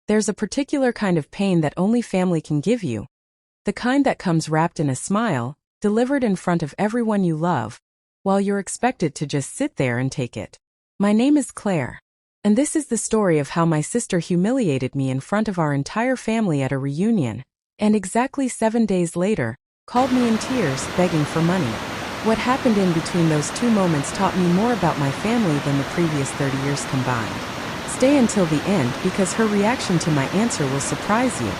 There's a particular kind of pain that only family can give you. The kind that comes wrapped in a smile, delivered in front of everyone you love, while you're expected to just sit there and take it. My name is Claire. And this is the story of how my sister humiliated me in front of our entire family at a reunion, and exactly 7 days later, called me in tears, begging for money. What happened in between those two moments taught me more about my family than the previous 30 years combined. Stay until the end because her reaction to my answer will surprise you.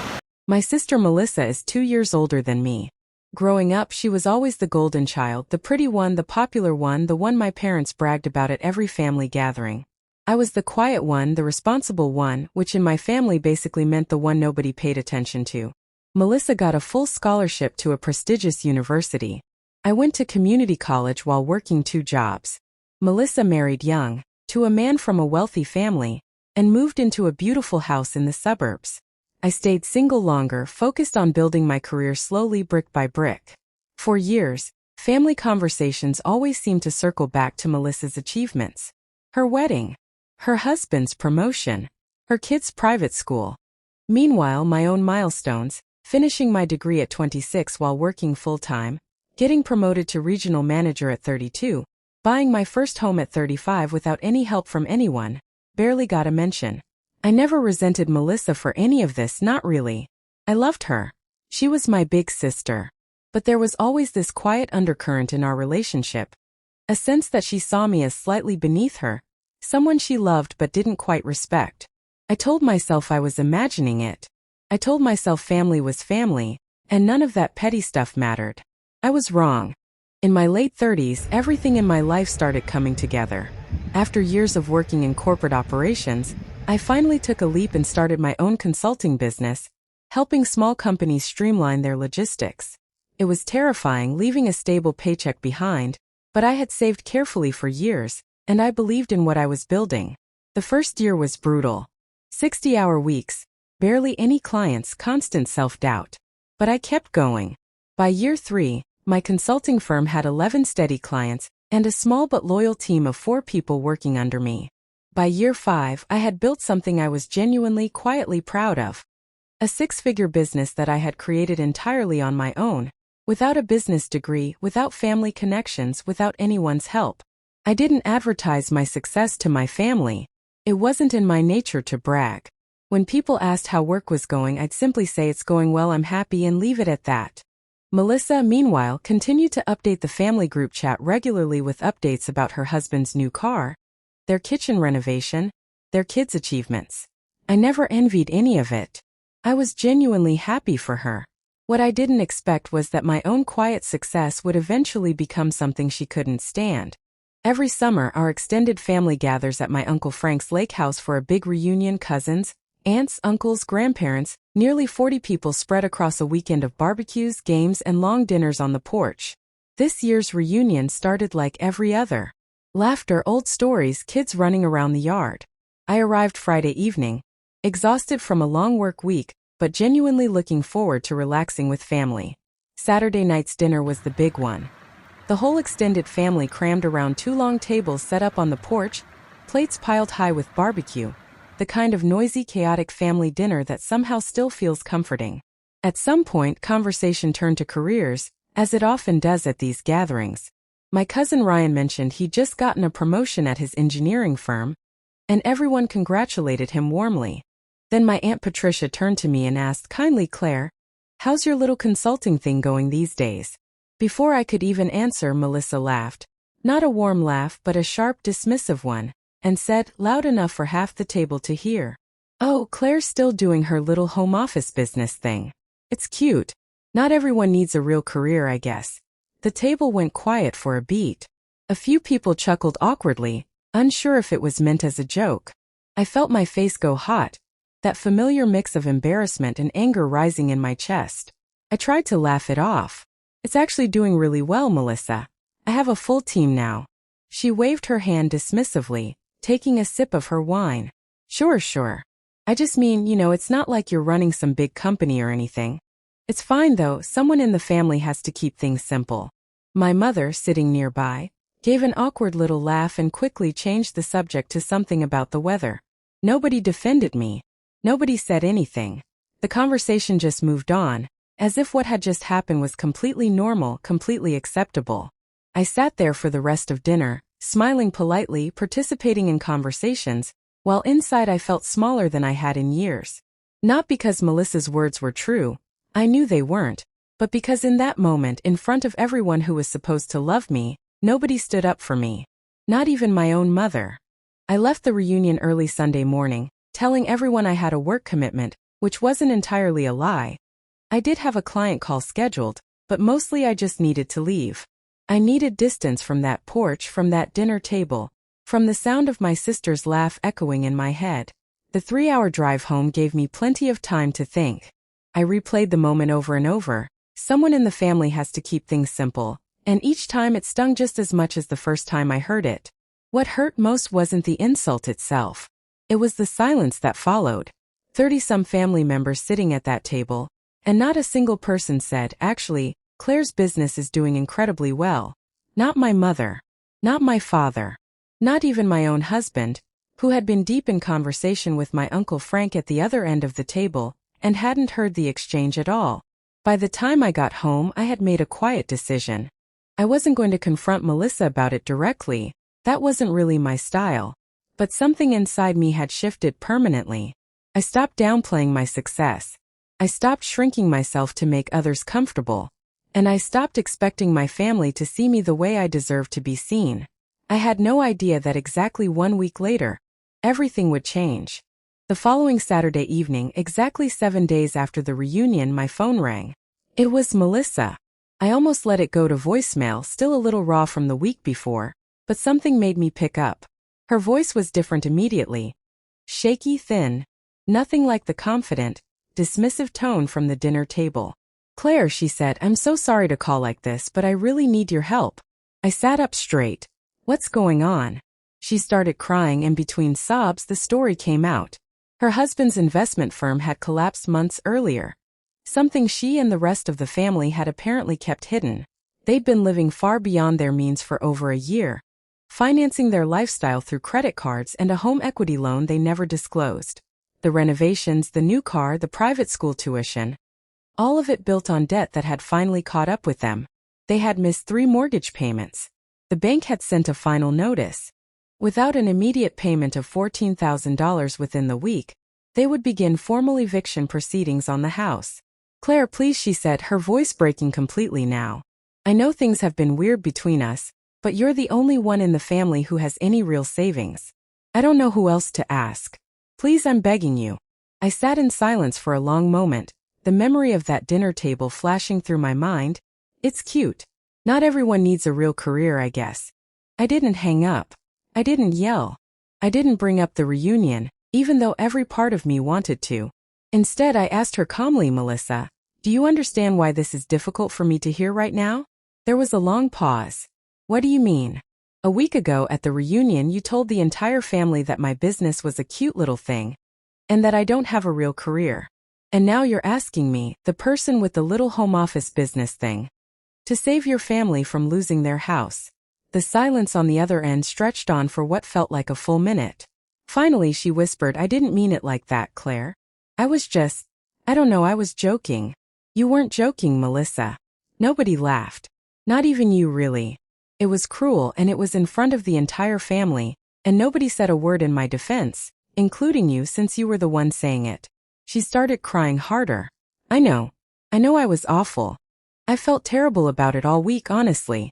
My sister Melissa is 2 years older than me. Growing up, she was always the golden child, the pretty one, the popular one, the one my parents bragged about at every family gathering. I was the quiet one, the responsible one, which in my family basically meant the one nobody paid attention to. Melissa got a full scholarship to a prestigious university. I went to community college while working 2 jobs. Melissa married young, to a man from a wealthy family, and moved into a beautiful house in the suburbs. I stayed single longer, focused on building my career slowly, brick by brick. For years, family conversations always seemed to circle back to Melissa's achievements. Her wedding, her husband's promotion, her kids' private school. Meanwhile, my own milestones, finishing my degree at 26 while working full-time, getting promoted to regional manager at 32, buying my first home at 35 without any help from anyone, barely got a mention. I never resented Melissa for any of this, not really. I loved her. She was my big sister. But there was always this quiet undercurrent in our relationship. A sense that she saw me as slightly beneath her, someone she loved but didn't quite respect. I told myself I was imagining it. I told myself family was family, and none of that petty stuff mattered. I was wrong. In my late 30s, everything in my life started coming together. After years of working in corporate operations, I finally took a leap and started my own consulting business, helping small companies streamline their logistics. It was terrifying leaving a stable paycheck behind, but I had saved carefully for years, and I believed in what I was building. The first year was brutal. 60-hour weeks, barely any clients, constant self-doubt. But I kept going. By year 3, my consulting firm had 11 steady clients and a small but loyal team of 4 people working under me. By year 5, I had built something I was genuinely, quietly proud of. A 6-figure business that I had created entirely on my own, without a business degree, without family connections, without anyone's help. I didn't advertise my success to my family. It wasn't in my nature to brag. When people asked how work was going, I'd simply say it's going well, I'm happy, and leave it at that. Melissa, meanwhile, continued to update the family group chat regularly with updates about her husband's new car, their kitchen renovation, their kids' achievements. I never envied any of it. I was genuinely happy for her. What I didn't expect was that my own quiet success would eventually become something she couldn't stand. Every summer, our extended family gathers at my Uncle Frank's lake house for a big reunion. Cousins, aunts, uncles, grandparents, nearly 40 people spread across a weekend of barbecues, games, and long dinners on the porch. This year's reunion started like every other. Laughter, old stories, kids running around the yard. I arrived Friday evening, exhausted from a long work week, but genuinely looking forward to relaxing with family. Saturday night's dinner was the big one. The whole extended family crammed around 2 long tables set up on the porch, plates piled high with barbecue, the kind of noisy, chaotic family dinner that somehow still feels comforting. At some point, conversation turned to careers, as it often does at these gatherings. My cousin Ryan mentioned he'd just gotten a promotion at his engineering firm, and everyone congratulated him warmly. Then my Aunt Patricia turned to me and asked kindly, Claire, how's your little consulting thing going these days? Before I could even answer, Melissa laughed. Not a warm laugh, but a sharp, dismissive one, and said, loud enough for half the table to hear, oh, Claire's still doing her little home office business thing. It's cute. Not everyone needs a real career, I guess. The table went quiet for a beat. A few people chuckled awkwardly, unsure if it was meant as a joke. I felt my face go hot, that familiar mix of embarrassment and anger rising in my chest. I tried to laugh it off. It's actually doing really well, Melissa. I have a full team now. She waved her hand dismissively, taking a sip of her wine. Sure. I just mean, it's not like you're running some big company or anything. It's fine though, someone in the family has to keep things simple. My mother, sitting nearby, gave an awkward little laugh and quickly changed the subject to something about the weather. Nobody defended me. Nobody said anything. The conversation just moved on, as if what had just happened was completely normal, completely acceptable. I sat there for the rest of dinner, smiling politely, participating in conversations, while inside I felt smaller than I had in years. Not because Melissa's words were true, I knew they weren't, but because in that moment, in front of everyone who was supposed to love me, nobody stood up for me. Not even my own mother. I left the reunion early Sunday morning, telling everyone I had a work commitment, which wasn't entirely a lie. I did have a client call scheduled, but mostly I just needed to leave. I needed distance from that porch, from that dinner table, from the sound of my sister's laugh echoing in my head. The 3-hour drive home gave me plenty of time to think. I replayed the moment over and over. Someone in the family has to keep things simple, and each time it stung just as much as the first time I heard it. What hurt most wasn't the insult itself. It was the silence that followed. 30-some family members sitting at that table, and not a single person said, "Actually, Claire's business is doing incredibly well." Not my mother. Not my father. Not even my own husband, who had been deep in conversation with my Uncle Frank at the other end of the table, and hadn't heard the exchange at all. By the time I got home, I had made a quiet decision. I wasn't going to confront Melissa about it directly. That wasn't really my style. But something inside me had shifted permanently. I stopped downplaying my success. I stopped shrinking myself to make others comfortable. And I stopped expecting my family to see me the way I deserved to be seen. I had no idea that exactly 1 week later, everything would change. The following Saturday evening, exactly 7 days after the reunion, my phone rang. It was Melissa. I almost let it go to voicemail, still a little raw from the week before, but something made me pick up. Her voice was different immediately. Shaky, thin. Nothing like the confident, dismissive tone from the dinner table. "Claire," she said, "I'm so sorry to call like this, but I really need your help." I sat up straight. "What's going on?" She started crying, and between sobs the story came out. Her husband's investment firm had collapsed months earlier. Something she and the rest of the family had apparently kept hidden. They'd been living far beyond their means for over a year, financing their lifestyle through credit cards and a home equity loan they never disclosed. The renovations, the new car, the private school tuition, all of it built on debt that had finally caught up with them. They had missed 3 mortgage payments. The bank had sent a final notice. Without an immediate payment of $14,000 within the week, they would begin formal eviction proceedings on the house. "Claire, please," she said, her voice breaking completely now. "I know things have been weird between us, but you're the only one in the family who has any real savings. I don't know who else to ask. Please, I'm begging you." I sat in silence for a long moment, the memory of that dinner table flashing through my mind. It's cute. Not everyone needs a real career, I guess. I didn't hang up. I didn't yell. I didn't bring up the reunion, even though every part of me wanted to. Instead, I asked her calmly, "Melissa, do you understand why this is difficult for me to hear right now?" There was a long pause. "What do you mean?" "A week ago at the reunion you told the entire family that my business was a cute little thing, and that I don't have a real career. And now you're asking me, the person with the little home office business thing, to save your family from losing their house." The silence on the other end stretched on for what felt like a full minute. Finally she whispered, "I didn't mean it like that, Claire. I was I was joking." "You weren't joking, Melissa." Nobody laughed. Not even you, really. It was cruel, and it was in front of the entire family, and nobody said a word in my defense, including you, since you were the one saying it. She started crying harder. I know I was awful. I felt terrible about it all week, honestly.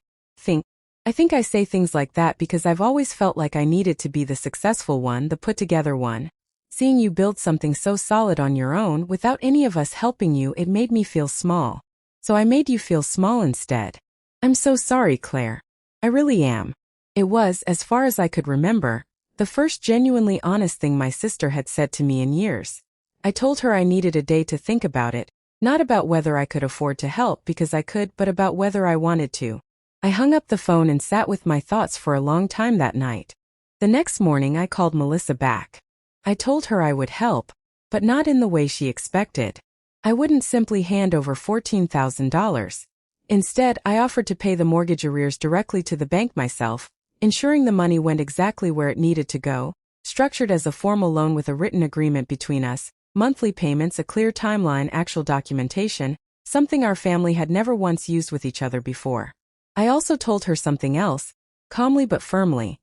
I think I say things like that because I've always felt like I needed to be the successful one, the put-together one. Seeing you build something so solid on your own without any of us helping you, it made me feel small. So I made you feel small instead. I'm so sorry, Claire. I really am." It was, as far as I could remember, the first genuinely honest thing my sister had said to me in years. I told her I needed a day to think about it, not about whether I could afford to help because I could, but about whether I wanted to. I hung up the phone and sat with my thoughts for a long time that night. The next morning I called Melissa back. I told her I would help, but not in the way she expected. I wouldn't simply hand over $14,000. Instead, I offered to pay the mortgage arrears directly to the bank myself, ensuring the money went exactly where it needed to go, structured as a formal loan with a written agreement between us, monthly payments, a clear timeline, actual documentation, something our family had never once used with each other before. I also told her something else, calmly but firmly.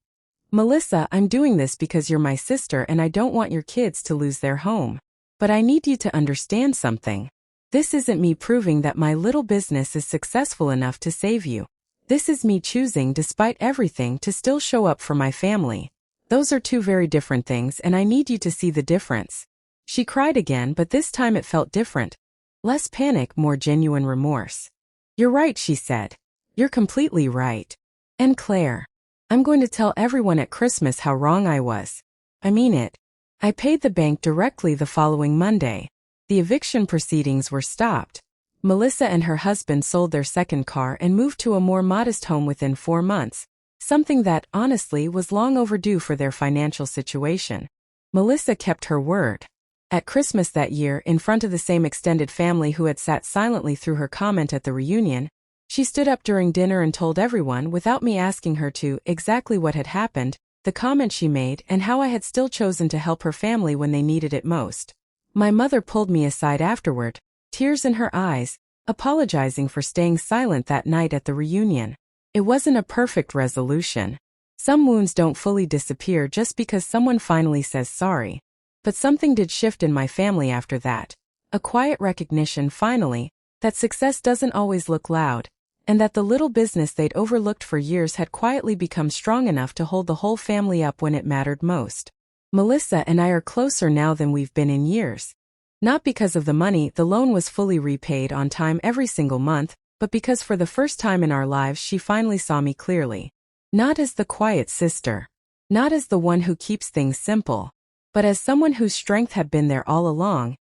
Melissa, I'm doing this because you're my sister and I don't want your kids to lose their home. But I need you to understand something. This isn't me proving that my little business is successful enough to save you. This is me choosing, despite everything, to still show up for my family. Those are two very different things and I need you to see the difference. She cried again, but this time it felt different. Less panic, more genuine remorse. You're right, she said. You're completely right. And Claire, I'm going to tell everyone at Christmas how wrong I was. I mean it. I paid the bank directly the following Monday. The eviction proceedings were stopped. Melissa and her husband sold their second car and moved to a more modest home within 4 months, something that, honestly, was long overdue for their financial situation. Melissa kept her word. At Christmas that year, in front of the same extended family who had sat silently through her comment at the reunion, she stood up during dinner and told everyone, without me asking her to, exactly what had happened, the comment she made, and how I had still chosen to help her family when they needed it most. My mother pulled me aside afterward, tears in her eyes, apologizing for staying silent that night at the reunion. It wasn't a perfect resolution. Some wounds don't fully disappear just because someone finally says sorry. But something did shift in my family after that. A quiet recognition, finally, that success doesn't always look loud, and that the little business they'd overlooked for years had quietly become strong enough to hold the whole family up when it mattered most. Melissa and I are closer now than we've been in years. Not because of the money, the loan was fully repaid on time every single month, but because for the first time in our lives she finally saw me clearly. Not as the quiet sister. Not as the one who keeps things simple. But as someone whose strength had been there all along,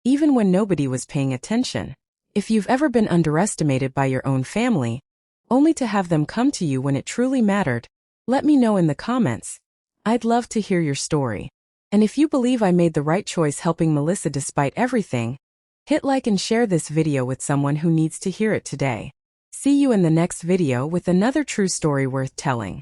even when nobody was paying attention. If you've ever been underestimated by your own family, only to have them come to you when it truly mattered, let me know in the comments. I'd love to hear your story. And if you believe I made the right choice helping Melissa despite everything, hit like and share this video with someone who needs to hear it today. See you in the next video with another true story worth telling.